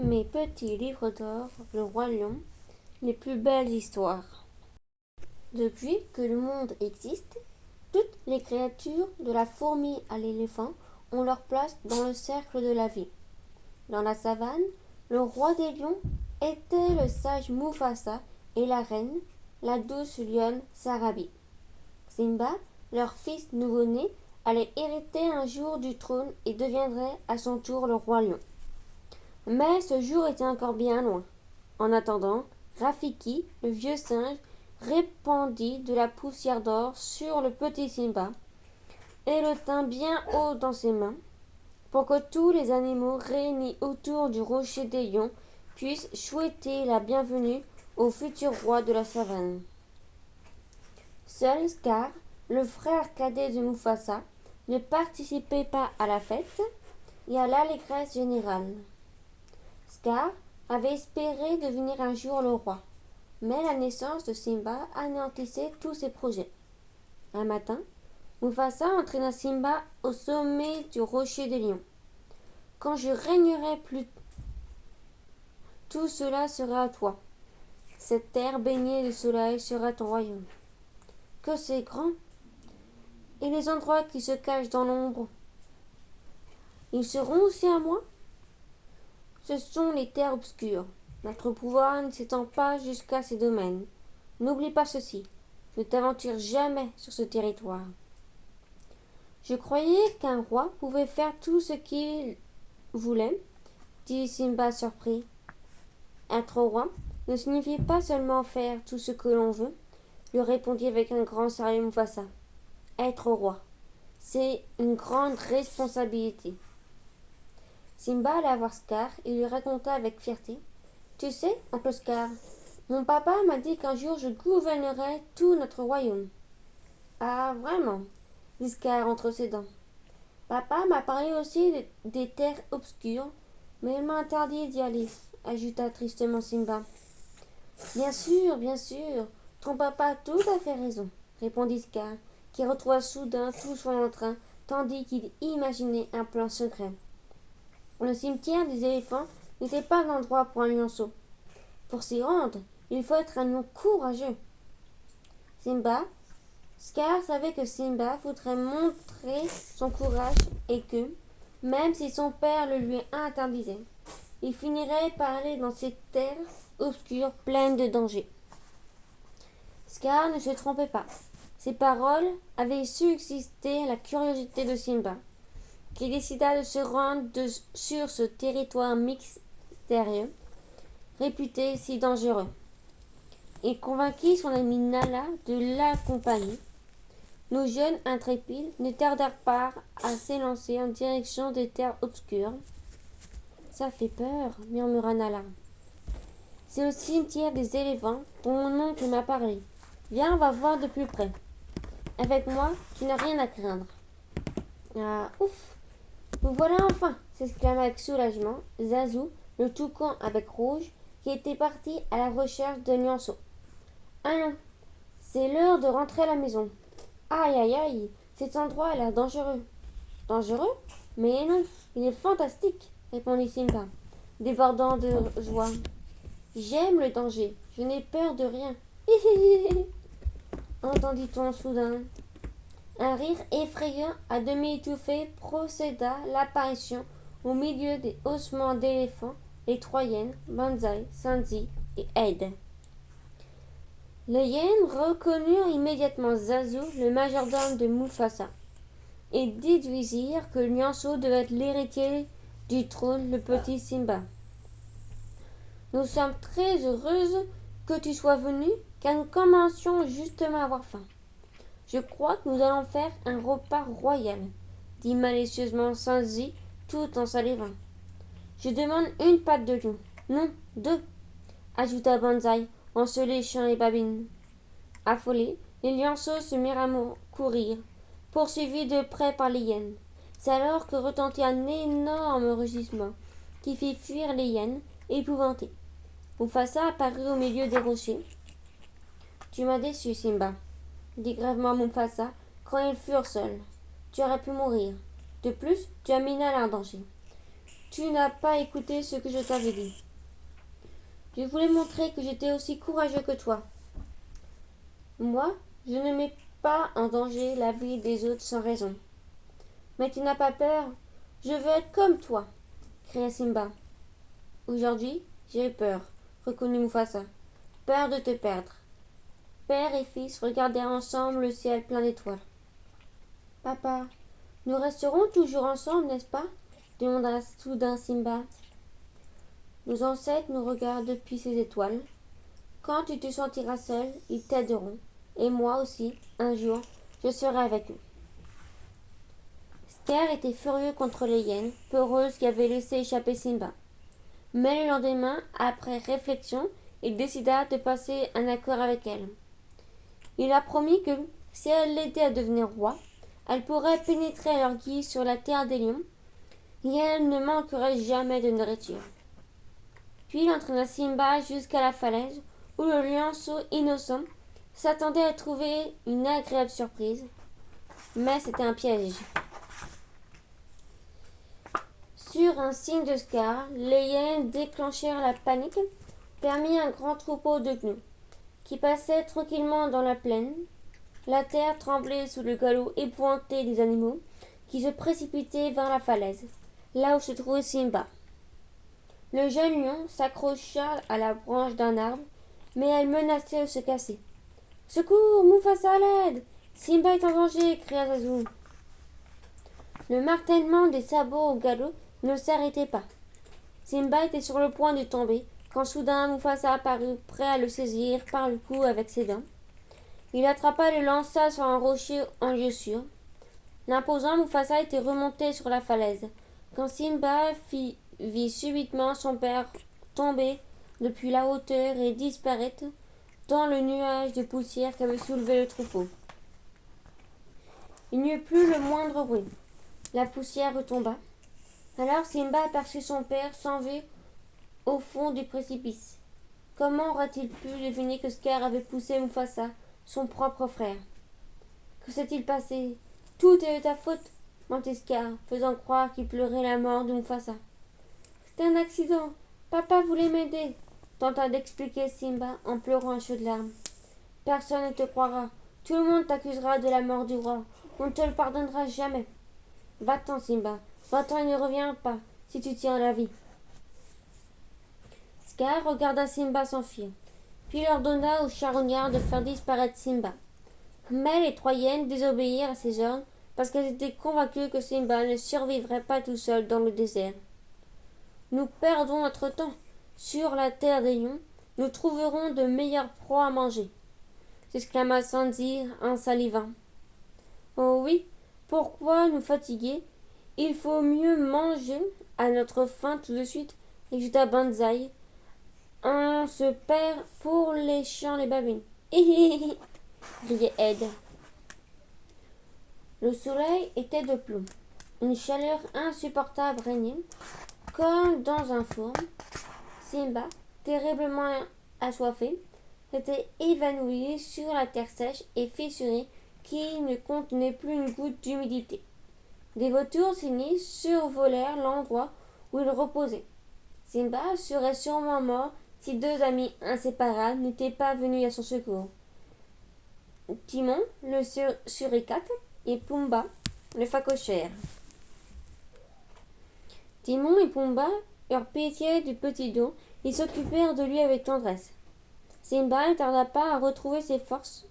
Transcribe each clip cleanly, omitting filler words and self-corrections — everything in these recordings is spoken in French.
Mes petits livres d'or, le roi lion, les plus belles histoires. Depuis que le monde existe, toutes les créatures, de la fourmi à l'éléphant, ont leur place dans le cercle de la vie. Dans la savane, le roi des lions était le sage Mufasa et la reine, la douce lionne Sarabi. Simba, leur fils nouveau-né, allait hériter un jour du trône et deviendrait à son tour le roi lion. Mais ce jour était encore bien loin. En attendant, Rafiki, le vieux singe, répandit de la poussière d'or sur le petit Simba et le tint bien haut dans ses mains pour que tous les animaux réunis autour du rocher des lions puissent souhaiter la bienvenue au futur roi de la savane. Seul Scar, le frère cadet de Mufasa, ne participait pas à la fête et à l'allégresse générale. Scar avait espéré devenir un jour le roi, mais la naissance de Simba anéantissait tous ses projets. Un matin, Mufasa entraîna Simba au sommet du rocher des lions. Quand je régnerai plus, tout cela sera à toi. Cette terre baignée de soleil sera ton royaume. Que c'est grand! Et les endroits qui se cachent dans l'ombre, ils seront aussi à moi? Ce sont les terres obscures. Notre pouvoir ne s'étend pas jusqu'à ces domaines. N'oublie pas ceci. Ne t'aventure jamais sur ce territoire. Je croyais qu'un roi pouvait faire tout ce qu'il voulait, dit Simba surpris. Être roi ne signifie pas seulement faire tout ce que l'on veut, lui répondit avec un grand sérieux Mufasa. Être roi, c'est une grande responsabilité. Simba alla voir Scar et lui raconta avec fierté. Tu sais, oncle Scar, mon papa m'a dit qu'un jour je gouvernerais tout notre royaume. Ah, vraiment, dit Scar entre ses dents. Papa m'a parlé aussi des terres obscures, mais il m'a interdit d'y aller, ajouta tristement Simba. Bien sûr, ton papa a tout à fait raison, répondit Scar, qui retrouva soudain tout son entrain, tandis qu'il imaginait un plan secret. Le cimetière des éléphants n'était pas l'endroit pour un lionceau. Pour s'y rendre, il faut être un lion courageux. Simba, Scar savait que Simba voudrait montrer son courage et que, même si son père le lui interdisait, il finirait par aller dans ces terres obscures pleines de dangers. Scar ne se trompait pas. Ses paroles avaient suscité la curiosité de Simba, qui décida de se rendre sur ce territoire mystérieux, réputé si dangereux. Il convainquit son ami Nala de l'accompagner. Nos jeunes intrépides ne tardèrent pas à s'élancer en direction des terres obscures. Ça fait peur, murmura Nala. C'est au cimetière des éléphants dont mon oncle m'a parlé. Viens, on va voir de plus près. Avec moi, tu n'as rien à craindre. Ah, ouf! Nous voilà enfin! S'exclama avec soulagement Zazu, le toucan à bec rouge, qui était parti à la recherche de lionceaux. Allons, c'est l'heure de rentrer à la maison. Aïe aïe aïe, cet endroit a l'air dangereux. Dangereux? Mais non, il est fantastique, répondit Simba, débordant de joie. J'aime le danger, je n'ai peur de rien. Entendit-on soudain. Un rire effrayant, à demi étouffé, procéda l'apparition au milieu des ossements d'éléphants, les Troyennes, Banzai, Sanzi et Aide. Les hyènes reconnurent immédiatement Zazu, le majordome de Mufasa, et déduisirent que le lionceau devait être l'héritier du trône, le petit Simba. Nous sommes très heureuses que tu sois venu, car nous commencions justement à avoir faim. Je crois que nous allons faire un repas royal, dit malicieusement Sanzi, tout en salivant. Je demande une patte de lion. Non, deux, ajouta Banzai en se léchant les babines. Affolés, les lionceaux se mirent à courir, poursuivis de près par les hyènes. C'est alors que retentit un énorme rugissement qui fit fuir les hyènes, épouvantées. Mufasa apparut au milieu des rochers. Tu m'as déçu, Simba, dit gravement Mufasa quand ils furent seuls. Tu aurais pu mourir. De plus, tu as mis Nala en danger. Tu n'as pas écouté ce que je t'avais dit. Je voulais montrer que j'étais aussi courageux que toi. Moi, je ne mets pas en danger la vie des autres sans raison. Mais tu n'as pas peur. Je veux être comme toi, cria Simba. Aujourd'hui, j'ai peur, reconnut Mufasa. Peur de te perdre. Père et fils regardèrent ensemble le ciel plein d'étoiles. Papa, nous resterons toujours ensemble, n'est-ce pas demanda soudain Simba. Nos ancêtres nous regardent depuis ces étoiles. Quand tu te sentiras seul, ils t'aideront. Et moi aussi, un jour, je serai avec eux. Scar était furieux contre les hyènes, peureuses qui avaient laissé échapper Simba. Mais le lendemain, après réflexion, il décida de passer un accord avec elle. Il a promis que, si elle l'aidait à devenir roi, elle pourrait pénétrer à leur guise sur la terre des lions, et elle ne manquerait jamais de nourriture. Puis il entraîna Simba jusqu'à la falaise, où le lionceau innocent s'attendait à trouver une agréable surprise. Mais c'était un piège. Sur un signe de Scar, les hyènes déclenchèrent la panique, permit un grand troupeau de gnous, qui passait tranquillement dans la plaine. La terre tremblait sous le galop épouvanté des animaux, qui se précipitaient vers la falaise, là où se trouvait Simba. Le jeune lion s'accrocha à la branche d'un arbre, mais elle menaçait de se casser. « Secours, Mufasa, à l'aide! Simba est en danger !» cria Zazu. Le martèlement des sabots au galop ne s'arrêtait pas. Simba était sur le point de tomber, quand soudain Mufasa apparut, prêt à le saisir par le cou avec ses dents. Il l'attrapa et le lança sur un rocher en lieu sûr. L'imposant Mufasa était remonté sur la falaise, quand Simba vit subitement son père tomber depuis la hauteur et disparaître dans le nuage de poussière qu'avait soulevé le troupeau. Il n'y eut plus le moindre bruit. La poussière retomba. Alors Simba aperçut son père sans vue au fond du précipice. Comment aurait-il pu deviner que Scar avait poussé Mufasa, son propre frère? Que s'est-il passé? Tout est de ta faute, mentit Scar, faisant croire qu'il pleurait la mort de Mufasa. C'est un accident. Papa voulait m'aider, tenta d'expliquer Simba en pleurant à chaudes larmes. Personne ne te croira. Tout le monde t'accusera de la mort du roi. On ne te le pardonnera jamais. Va-t'en, Simba. Va-t'en et ne reviens pas, si tu tiens à la vie. Scar regarda Simba s'enfuir, puis ordonna aux charognards de faire disparaître Simba. Mais les trois hyènes désobéirent à ses ordres parce qu'elles étaient convaincues que Simba ne survivrait pas tout seul dans le désert. Nous perdons notre temps. Sur la terre des lions, nous trouverons de meilleures proies à manger, s'exclama Sandy en salivant. Oh oui, pourquoi nous fatiguer? Il faut mieux manger à notre faim tout de suite, ajouta Banzai. On se perd pour les chiens les babines. Riait Ed. Le soleil était de plomb. Une chaleur insupportable régnait, comme dans un four. Simba, terriblement assoiffé, s'était évanoui sur la terre sèche et fissurée qui ne contenait plus une goutte d'humidité. Des vautours sinistres survolèrent l'endroit où il reposait. Simba serait sûrement mort si deux amis inséparables n'étaient pas venus à son secours. Timon, le suricate, et Pumba, le phacochère. Timon et Pumba eurent pitié du petit dos et s'occupèrent de lui avec tendresse. Simba ne tarda pas à retrouver ses forces.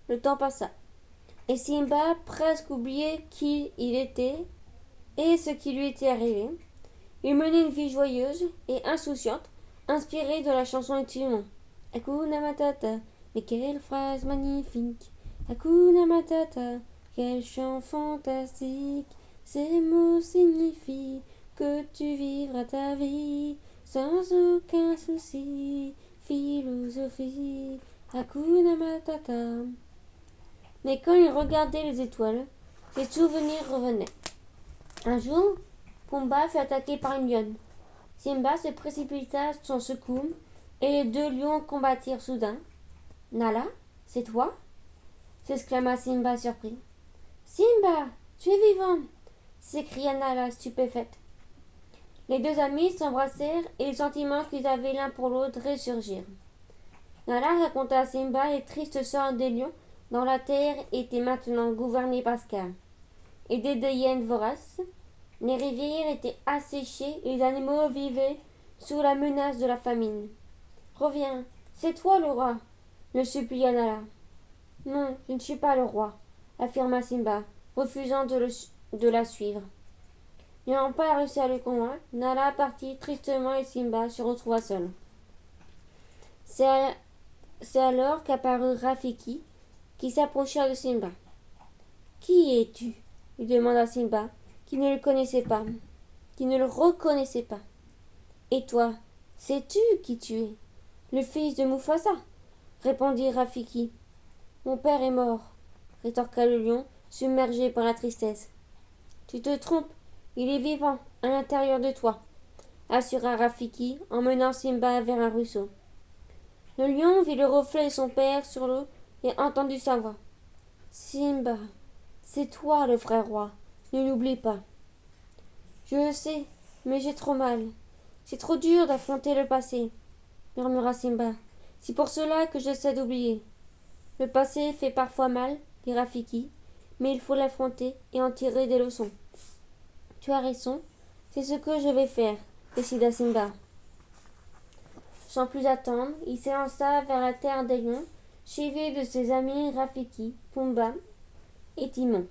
Le temps passa, et Simba presque oubliait qui il était et ce qui lui était arrivé. Il menait une vie joyeuse et insouciante, inspirée de la chanson de Timon. Hakuna Matata, mais quelle phrase magnifique! Hakuna Matata, quel chant fantastique! Ces mots signifient que tu vivras ta vie sans aucun souci. Philosophie, Hakuna Matata. Mais quand il regardait les étoiles, ses souvenirs revenaient. Un jour, Pumba fut attaqué par une lionne. Simba se précipita à son secours et les deux lions combattirent soudain. Nala, c'est toi? S'exclama Simba surpris. Simba, tu es vivant! S'écria Nala stupéfaite. Les deux amis s'embrassèrent et les sentiments qu'ils avaient l'un pour l'autre ressurgirent. Nala raconta à Simba les tristes sorts des lions dont la terre était maintenant gouvernée par Scar. Aidés de hyènes voraces, les rivières étaient asséchées et les animaux vivaient sous la menace de la famine. Reviens, c'est toi le roi, le supplia Nala. Non, je ne suis pas le roi, affirma Simba, refusant de la suivre. N'ayant pas réussi à le convaincre, Nala partit tristement et Simba se retrouva seul. C'est alors qu'apparut Rafiki, qui s'approcha de Simba. Qui es-tu lui demanda Simba, qui ne le connaissait pas, qui ne le reconnaissait pas. Et toi, sais-tu qui tu es? Le fils de Mufasa, répondit Rafiki. Mon père est mort, rétorqua le lion, submergé par la tristesse. Tu te trompes, il est vivant, à l'intérieur de toi, assura Rafiki en menant Simba vers un ruisseau. Le lion vit le reflet de son père sur l'eau et entendit sa voix. Simba, c'est toi le vrai roi, ne l'oublie pas. Je le sais, mais j'ai trop mal. C'est trop dur d'affronter le passé, murmura Simba. C'est pour cela que j'essaie d'oublier. Le passé fait parfois mal, dit Rafiki, mais il faut l'affronter et en tirer des leçons. Tu as raison, c'est ce que je vais faire, décida Simba. Sans plus attendre, il s'élança vers la terre des lions, suivi de ses amis Rafiki, Pumba et Timon.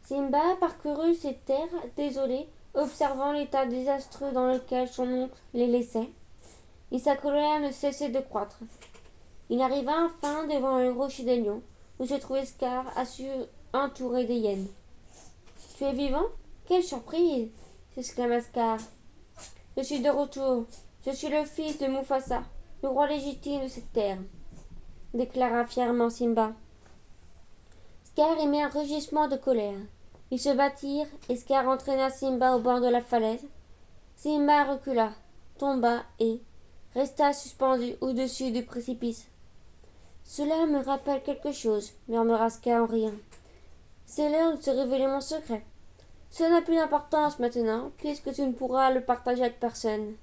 Simba parcourut ces terres désolées, observant l'état désastreux dans lequel son oncle les laissait, et sa colère ne cessait de croître. Il arriva enfin devant le rocher des lions, où se trouvait Scar, entouré des hyènes. « Tu es vivant? Quelle surprise !» s'exclama Scar. « Je suis de retour. Je suis le fils de Mufasa, le roi légitime de cette terre, » déclara fièrement Simba. Scar émit un rugissement de colère. Ils se battirent et Scar entraîna Simba au bord de la falaise. Simba recula, tomba et resta suspendu au-dessus du précipice. « Cela me rappelle quelque chose, » murmura Scar en riant. « C'est l'heure de se révéler mon secret. Cela n'a plus d'importance maintenant, puisque tu ne pourras le partager avec personne.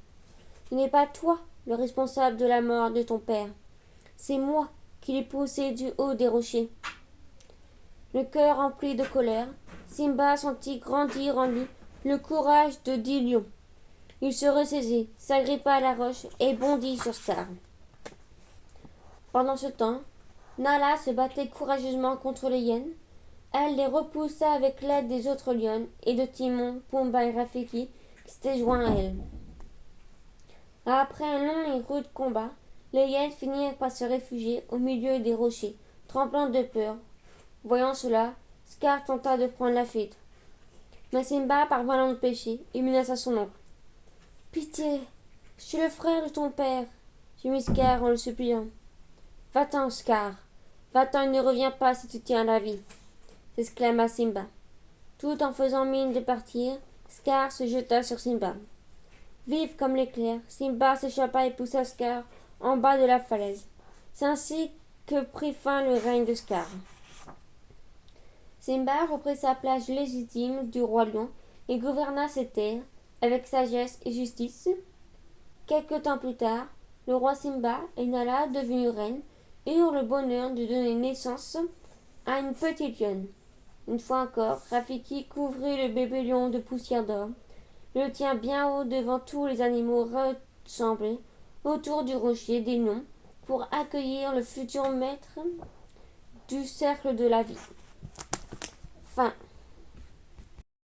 Ce n'est pas toi le responsable de la mort de ton père. C'est moi qui l'ai poussé du haut des rochers. » Le cœur rempli de colère, Simba sentit grandir en lui le courage de 10 lions. Il se ressaisit, s'agrippa à la roche et bondit sur Scar. Pendant ce temps, Nala se battait courageusement contre les hyènes. Elle les repoussa avec l'aide des autres lionnes et de Timon, Pumba et Rafiki qui s'étaient joints à elle. Après un long et rude combat, les hyènes finirent par se réfugier au milieu des rochers, tremblant de peur. Voyant cela, Scar tenta de prendre la fuite. Mais Simba parvint à l'empêcher et menaça son oncle. « Pitié, je suis le frère de ton père, » gémit Scar en le suppliant. « Va-t'en, Scar, va-t'en et ne reviens pas si tu tiens à la vie, » s'exclama Simba. Tout en faisant mine de partir, Scar se jeta sur Simba. Vif comme l'éclair, Simba s'échappa et poussa Scar en bas de la falaise. C'est ainsi que prit fin le règne de Scar. Simba reprit sa place légitime du roi lion et gouverna ses terres avec sagesse et justice. Quelque temps plus tard, le roi Simba et Nala, devenus reines, eurent le bonheur de donner naissance à une petite lionne. Une fois encore, Rafiki couvrit le bébé lion de poussière d'or, le tient bien haut devant tous les animaux rassemblés autour du rocher des noms pour accueillir le futur maître du cercle de la vie. Fin.